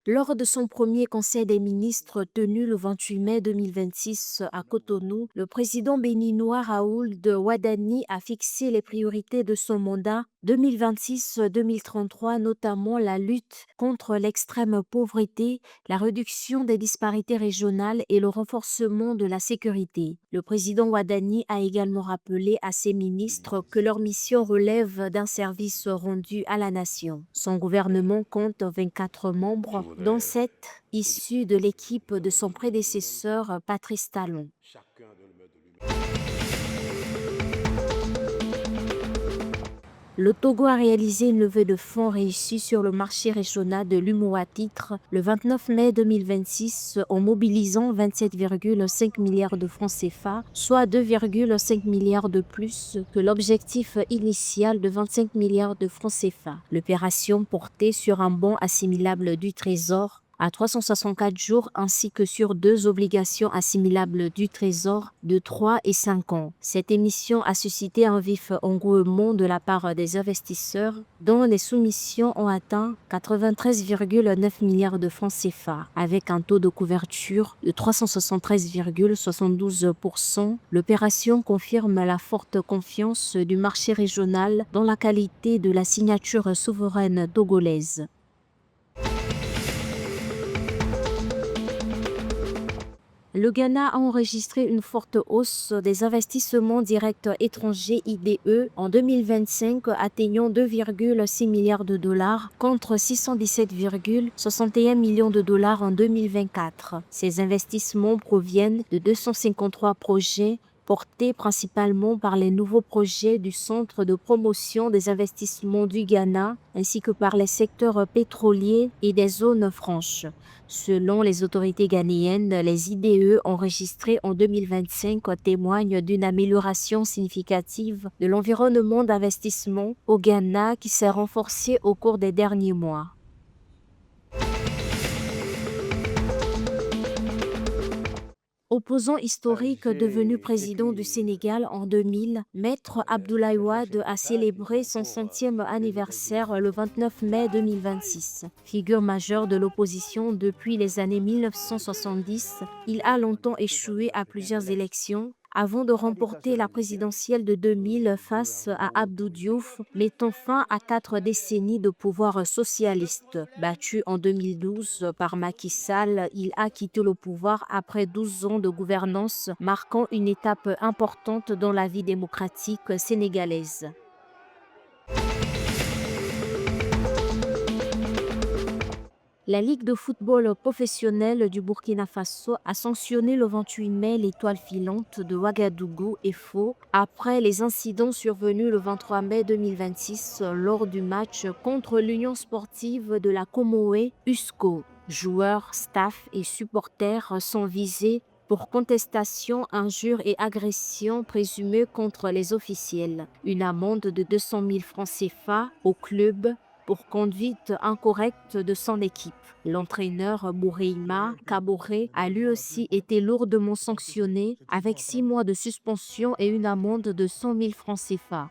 Lors de son premier conseil des ministres tenu le 28 mai 2026 à Cotonou, le président béninois Raoul de Wadani a fixé les priorités de son mandat 2026-2033, notamment la lutte contre l'extrême pauvreté, la réduction des disparités régionales et le renforcement de la sécurité. Le président Wadani a également rappelé à ses ministres que leur mission relève d'un service rendu à la nation. Son gouvernement compte 24 membres, dont 7 issus de l'équipe de son prédécesseur Patrice Talon. Le Togo a réalisé une levée de fonds réussie sur le marché régional de l'UMOA-Titre le 29 mai 2026 en mobilisant 27,5 milliards de francs CFA, soit 2,5 milliards de plus que l'objectif initial de 25 milliards de francs CFA. L'opération portait sur un bon assimilable du Trésor à 364 jours ainsi que sur 2 obligations assimilables du Trésor de 3 et 5 ans. Cette émission a suscité un vif engouement de la part des investisseurs dont les soumissions ont atteint 93,9 milliards de francs CFA avec un taux de couverture de 373,72%. L'opération confirme la forte confiance du marché régional dans la qualité de la signature souveraine togolaise. Le Ghana a enregistré une forte hausse des investissements directs étrangers IDE en 2025, atteignant 2,6 milliards de dollars contre 617,61 millions de dollars en 2024. Ces investissements proviennent de 253 projets portés principalement par les nouveaux projets du Centre de promotion des investissements du Ghana, ainsi que par les secteurs pétroliers et des zones franches. Selon les autorités ghanéennes, les IDE enregistrés en 2025 témoignent d'une amélioration significative de l'environnement d'investissement au Ghana qui s'est renforcé au cours des derniers mois. Opposant historique devenu président du Sénégal en 2000, Maître Abdoulaye Wade a célébré son 100e anniversaire le 29 mai 2026. Figure majeure de l'opposition depuis les années 1970, il a longtemps échoué à plusieurs élections avant de remporter la présidentielle de 2000 face à Abdou Diouf, mettant fin à 4 décennies de pouvoir socialiste. Battu en 2012 par Macky Sall, il a quitté le pouvoir après 12 ans de gouvernance, marquant une étape importante dans la vie démocratique sénégalaise. La Ligue de football professionnel du Burkina Faso a sanctionné le 28 mai l'étoile filante de Ouagadougou et Fo après les incidents survenus le 23 mai 2026 lors du match contre l'Union sportive de la Comoé USCO. Joueurs, staff et supporters sont visés pour contestation, injures et agressions présumées contre les officiels. Une amende de 200 000 francs CFA au club pour conduite incorrecte de son équipe. L'entraîneur Bourima Kaboré a lui aussi été lourdement sanctionné avec 6 mois de suspension et une amende de 100 000 francs CFA.